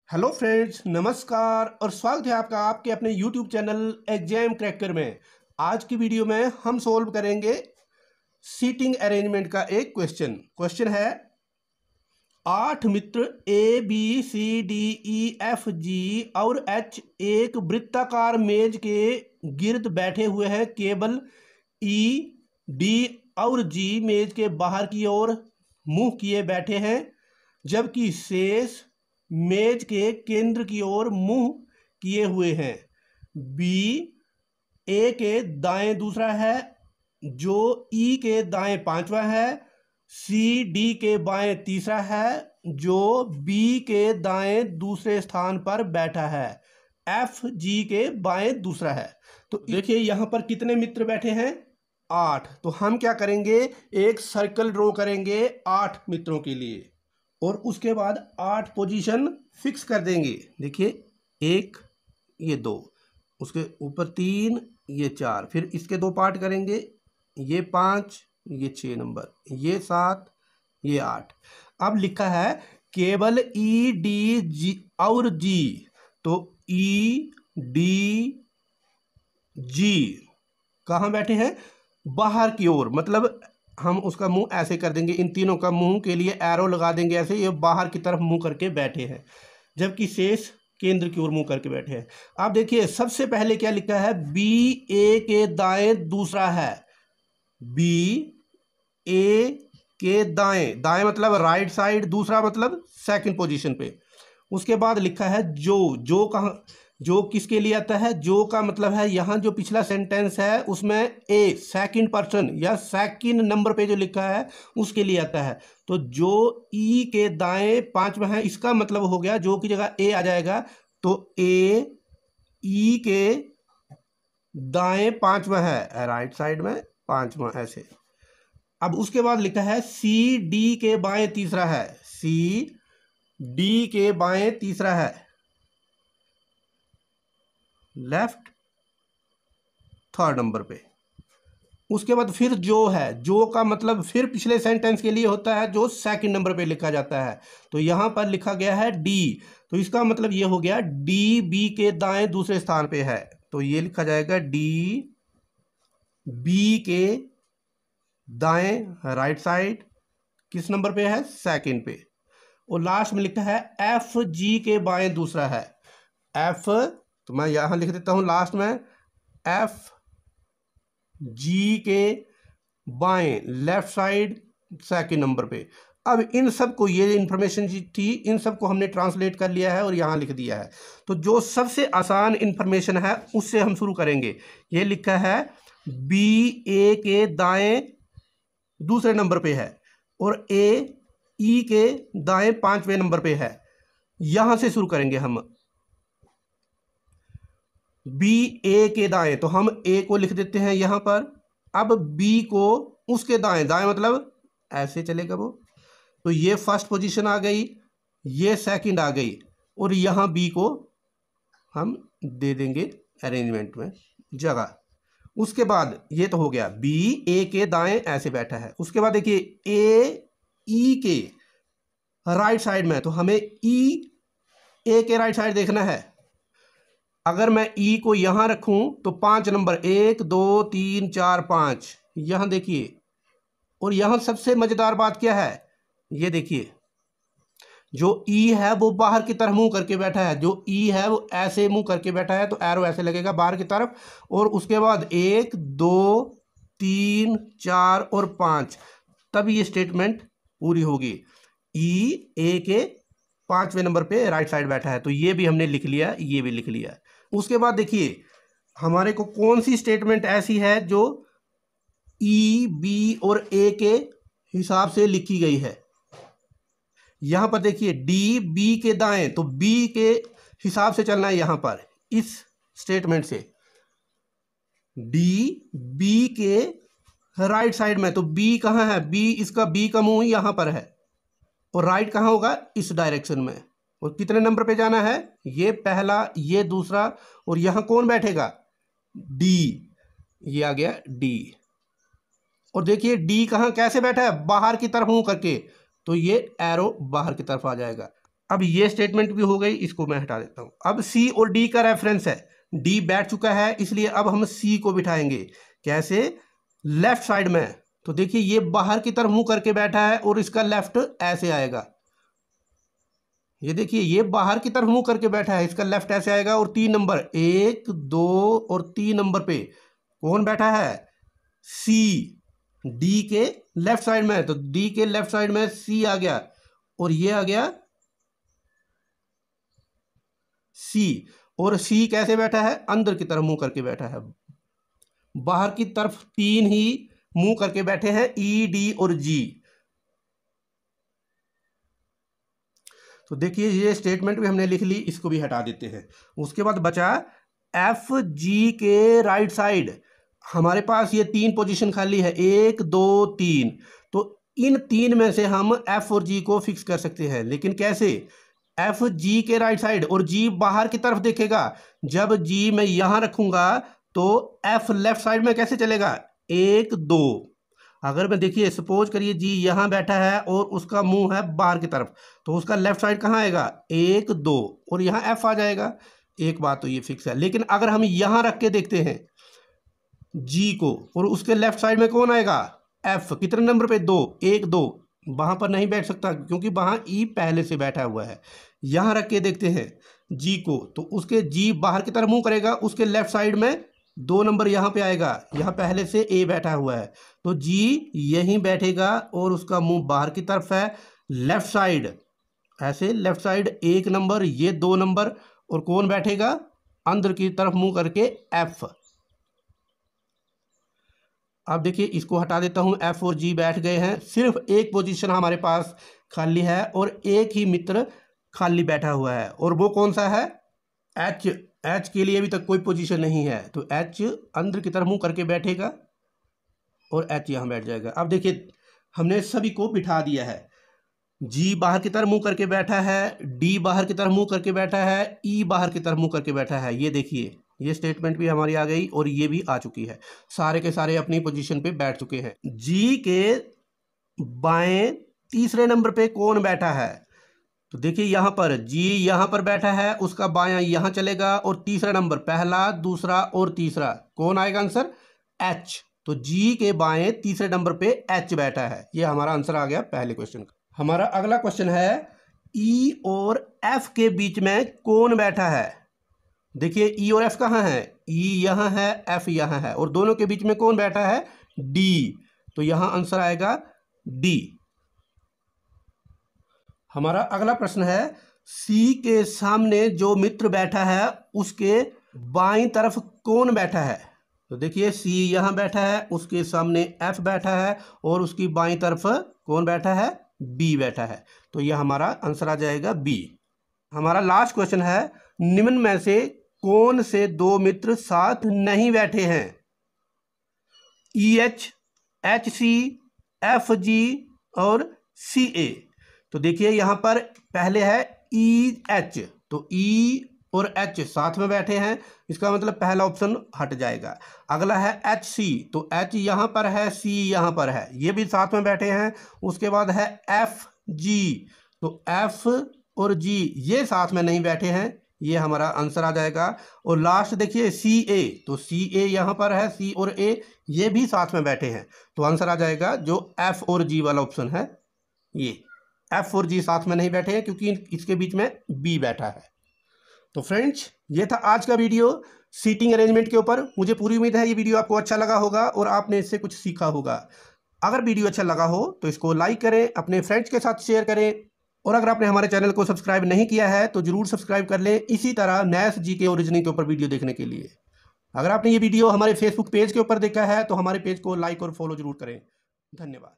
Hello friends, नमस्कार और स्वागत है आपका आपके अपने यूट्यूब चैनल एग्जाम क्रैकर में। आज की वीडियो में हम सोल्व करेंगे सीटिंग अरेंजमेंट का एक क्वेश्चन है 8 मित्र A B C D E F G और एच एक वृत्ताकार मेज के गिर्द बैठे हुए हैं। केवल ई डी और जी मेज के बाहर की ओर मुंह किए बैठे हैं, जबकि शेष मेज के केंद्र की ओर मुंह किए हुए हैं। बी ए के दाएं दूसरा है, जो ई के दाएं पांचवा है। सी डी के बाएं तीसरा है, जो बी के दाएं दूसरे स्थान पर बैठा है। एफ जी के बाएं दूसरा है। तो देखिए यहां पर कितने मित्र बैठे हैं? 8। तो हम क्या करेंगे, एक सर्कल ड्रॉ करेंगे 8 मित्रों के लिए और उसके बाद 8 पोजीशन फिक्स कर देंगे। देखिए 1, ये 2, उसके ऊपर 3, ये 4, फिर इसके 2 पार्ट करेंगे, ये 5, ये 6 नंबर, ये 7, ये 8। अब लिखा है केवल ई डी जी और जी, तो ई डी जी कहाँ बैठे हैं? बाहर की ओर। मतलब हम उसका मुंह ऐसे कर देंगे, इन तीनों का मुंह के लिए एरो लगा देंगे ऐसे, ये बाहर की तरफ मुंह करके बैठे हैं, जबकि शेष केंद्र की ओर मुंह करके बैठे हैं। आप देखिए सबसे पहले क्या लिखा है, बी ए के दाएं दूसरा है। बी ए के दाएं, दाएं मतलब राइट साइड, दूसरा मतलब सेकंड पोजीशन पे। उसके बाद लिखा है जो कहाँ, जो किसके लिए आता है? जो का मतलब है यहाँ जो पिछला सेंटेंस है उसमें ए सेकंड पर्सन या सेकंड नंबर पे जो लिखा है उसके लिए आता है। तो जो ई के दाएं पांचवा है, इसका मतलब हो गया जो की जगह ए आ जाएगा, तो ए ई के दाएं पांचवा है, राइट साइड में पांचवा ऐसे। अब उसके बाद लिखा है सी डी के बाएं तीसरा है। सी डी के बाएं तीसरा है, लेफ्ट थर्ड नंबर पे। उसके बाद फिर जो है, जो का मतलब फिर पिछले सेंटेंस के लिए होता है, जो सेकंड नंबर पे लिखा जाता है। तो यहां पर लिखा गया है डी, तो इसका मतलब ये हो गया डी बी के दाएं दूसरे स्थान पे है, तो ये लिखा जाएगा डी बी के दाएं राइट साइड किस नंबर पे है? सेकंड पे। और लास्ट में लिखा है एफ जी के बाएं दूसरा है। एफ, तो मैं यहां लिख देता हूं लास्ट में, एफ जी के बाएं लेफ्ट साइड सेकंड नंबर पे। अब इन सब को, ये इंफॉर्मेशन थी, इन सब को हमने ट्रांसलेट कर लिया है और यहां लिख दिया है। तो जो सबसे आसान इंफॉर्मेशन है उससे हम शुरू करेंगे। ये लिखा है बी ए के दाएं दूसरे नंबर पे है और ए ई के दाएं पांचवें नंबर पे है। यहां से शुरू करेंगे हम। बी ए के दाएं, तो हम ए को लिख देते हैं यहां पर। अब बी को उसके दाएं, दाएं मतलब ऐसे चलेगा वो, तो ये फर्स्ट पोजीशन आ गई, ये सेकंड आ गई, और यहां बी को हम दे देंगे अरेंजमेंट में जगह। उसके बाद ये तो हो गया बी ए के दाएं ऐसे बैठा है। उसके बाद देखिए ए ई के राइट साइड में, तो हमें ई ए के राइट साइड देखना है। अगर मैं ई को यहां रखूं तो 5 नंबर, 1 2 3 4 5, यहां देखिए। और यहां सबसे मजेदार बात क्या है, ये देखिए जो ई है वो बाहर की तरफ मुंह करके बैठा है, जो ई है वो ऐसे मुंह करके बैठा है, तो एरो ऐसे लगेगा बाहर की तरफ। और उसके बाद 1 2 3 4 और 5, तब ये स्टेटमेंट पूरी होगी। ई ए के पांचवें नंबर पे राइट साइड बैठा है, तो ये भी हमने लिख लिया, ये भी लिख लिया। उसके बाद देखिए हमारे को कौन सी स्टेटमेंट ऐसी है जो ई बी और ए के हिसाब से लिखी गई है। यहां पर देखिए डी बी के दाएं, तो बी के हिसाब से चलना है यहां पर इस स्टेटमेंट से। डी बी के राइट साइड में, तो बी कहां है? बी, इसका बी का मुंह यहां पर है, और राइट कहां होगा? इस डायरेक्शन में। और कितने नंबर पे जाना है? ये पहला, ये दूसरा, और यहां कौन बैठेगा? डी, ये आ गया डी। और देखिए डी कहां कैसे बैठा है? बाहर की तरफ मुंह करके, तो ये एरो बाहर की तरफ आ जाएगा। अब ये स्टेटमेंट भी हो गई, इसको मैं हटा देता हूं। अब सी और डी का रेफरेंस है, डी बैठ चुका है, इसलिए अब हम सी को बिठाएंगे। कैसे? लेफ्ट साइड में। तो देखिए ये बाहर की तरफ मुंह करके बैठा है और इसका लेफ्ट ऐसे आएगा। ये देखिए ये बाहर की तरफ मुंह करके बैठा है, इसका लेफ्ट ऐसे आएगा। और 3 नंबर, 1 2 और 3 नंबर पे कौन बैठा है? सी, डी के लेफ्ट साइड में। तो डी के लेफ्ट साइड में सी आ गया और ये आ गया सी। और सी कैसे बैठा है? अंदर की तरफ मुंह करके बैठा है। बाहर की तरफ 3 ही मुंह करके बैठे हैं, ई डी और जी। तो देखिए ये स्टेटमेंट भी हमने लिख ली, इसको भी हटा देते हैं। उसके बाद बचा एफ जी के राइट साइड। हमारे पास ये 3 पोजीशन खाली है, 1 2 3। तो इन 3 में से हम एफ और जी को फिक्स कर सकते हैं। लेकिन कैसे? एफ जी के राइट साइड, और जी बाहर की तरफ देखेगा। जब जी मैं यहां रखूंगा तो एफ लेफ्ट साइड में कैसे चलेगा? 1 2। अगर मैं देखिए सपोज करिए जी यहां बैठा है और उसका मुंह है बाहर की तरफ, तो उसका लेफ्ट साइड कहां आएगा? 1 2, और यहां एफ आ जाएगा। एक बात तो ये फिक्स है। लेकिन अगर हम यहां रख के देखते हैं जी को, और उसके लेफ्ट साइड में कौन आएगा? एफ। कितने नंबर पे? 2, 1 2। वहां पर नहीं बैठ सकता क्योंकि वहां ई पहले से बैठा हुआ है। यहां रख के देखते हैं जी को, तो उसके जी बाहर की तरफ मुंह करेगा, उसके लेफ्ट साइड में 2 नंबर यहाँ पे आएगा। यहाँ पहले से ए बैठा हुआ है, तो जी यहीं बैठेगा और उसका मुंह बाहर की तरफ है। लेफ्ट साइड ऐसे, लेफ्ट साइड 1 नंबर, ये 2 नंबर, और कौन बैठेगा? अंदर की तरफ मुंह करके एफ। अब देखिए इसको हटा देता हूं, एफ और जी बैठ गए हैं। सिर्फ एक पोजीशन हमारे पास खाली है और एक ही मित्र खाली बैठा हुआ है, और वो कौन सा है? एच। एच के लिए अभी तक कोई पोजीशन नहीं है, तो एच अंदर की तरफ मुंह करके बैठेगा और एच यहां बैठ जाएगा। अब देखिए हमने सभी को बिठा दिया है। जी बाहर की तरफ मुंह करके बैठा है, डी बाहर की तरफ मुंह करके बैठा है, ई बाहर की तरफ मुंह करके बैठा है। ये देखिए ये स्टेटमेंट भी हमारी आ गई और ये भी आ चुकी है। सारे के सारे अपनी पोजीशन पे बैठ चुके हैं। जी के बाएं तीसरे नंबर पे कौन बैठा है? तो देखिए यहां पर जी यहां पर बैठा है, उसका बायां यहां चलेगा, और तीसरा नंबर, पहला दूसरा और तीसरा, कौन आएगा आंसर? एच। तो जी के बाएं तीसरे नंबर पे एच बैठा है। ये हमारा आंसर आ गया पहले क्वेश्चन का। हमारा अगला क्वेश्चन है ई और एफ के बीच में कौन बैठा है? देखिए ई और एफ कहाँ है? ई यहां है, एफ यहां है, और दोनों के बीच में कौन बैठा है? डी। तो यहां आंसर आएगा डी। हमारा अगला प्रश्न है सी के सामने जो मित्र बैठा है उसके बाईं तरफ कौन बैठा है? तो देखिए सी यहां बैठा है, उसके सामने एफ बैठा है, और उसकी बाईं तरफ कौन बैठा है? बी बैठा है। तो यह हमारा आंसर आ जाएगा बी। हमारा लास्ट क्वेश्चन है निम्न में से कौन से 2 मित्र साथ नहीं बैठे हैं? E H, H C, F G और सी ए। तो देखिए यहां पर पहले है ई एच, तो ई और एच साथ में बैठे हैं, इसका मतलब पहला ऑप्शन हट जाएगा। अगला है एच सी, तो एच यहां पर है, सी यहां पर है, ये भी साथ में बैठे हैं। उसके बाद है एफ जी, तो एफ और जी ये साथ में नहीं बैठे हैं, ये हमारा आंसर आ जाएगा। और लास्ट देखिए सी ए, तो सी ए यहां पर है, सी और ए ये भी साथ में बैठे हैं, तो आंसर आ जाएगा जो एफ और जी वाला ऑप्शन है। ये एफ और जी साथ में नहीं बैठे हैं क्योंकि इसके बीच में बी बैठा है। तो फ्रेंड्स ये था आज का वीडियो सीटिंग अरेंजमेंट के ऊपर। मुझे पूरी उम्मीद है ये वीडियो आपको अच्छा लगा होगा और आपने इससे कुछ सीखा होगा। अगर वीडियो अच्छा लगा हो तो इसको लाइक करें, अपने फ्रेंड्स के साथ शेयर करें, और अगर आपने हमारे चैनल को सब्सक्राइब नहीं किया है तो जरूर सब्सक्राइब कर लें इसी तरह नैस जीके और रीजनिंग के ऊपर वीडियो देखने के लिए। अगर आपने ये वीडियो हमारे फेसबुक पेज के ऊपर देखा है तो हमारे पेज को लाइक और फॉलो जरूर करें। धन्यवाद।